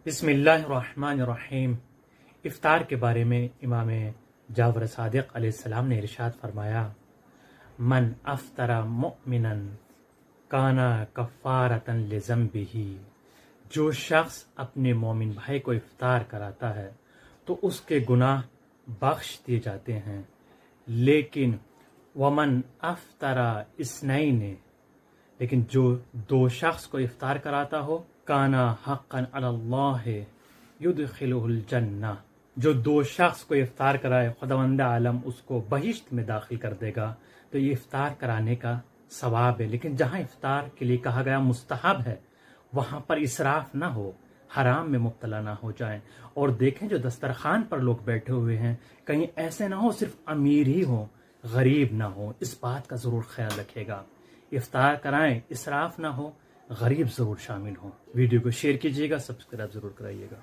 بسم اللہ الرحمن الرحیم۔ افطار کے بارے میں امام جعفر صادق علیہ السلام نے ارشاد فرمایا، من افطر مؤمنا کان کفارۃ لذنبہ، جو شخص اپنے مومن بھائی کو افطار کراتا ہے تو اس کے گناہ بخش دیے جاتے ہیں، لیکن ومن افطر اثنین، لیکن جو دو شخص کو افطار کراتا ہو، کانا حقا علی اللہ یدخلہ الجنہ، جو دو شخص کو افطار کرائے خداوند عالم اس کو بہشت میں داخل کر دے گا۔ تو یہ افطار کرانے کا ثواب ہے، لیکن جہاں افطار کے لیے کہا گیا مستحب ہے وہاں پر اسراف نہ ہو، حرام میں مبتلا نہ ہو جائیں۔ اور دیکھیں جو دسترخوان پر لوگ بیٹھے ہوئے ہیں کہیں ایسے نہ ہو صرف امیر ہی ہو، غریب نہ ہو، اس بات کا ضرور خیال رکھے گا۔ افطار کرائیں، اسراف نہ ہو، غریب ضرور شامل ہوں۔ ویڈیو کو شیئر کیجیے گا، سبسکرائب ضرور کرائیے گا۔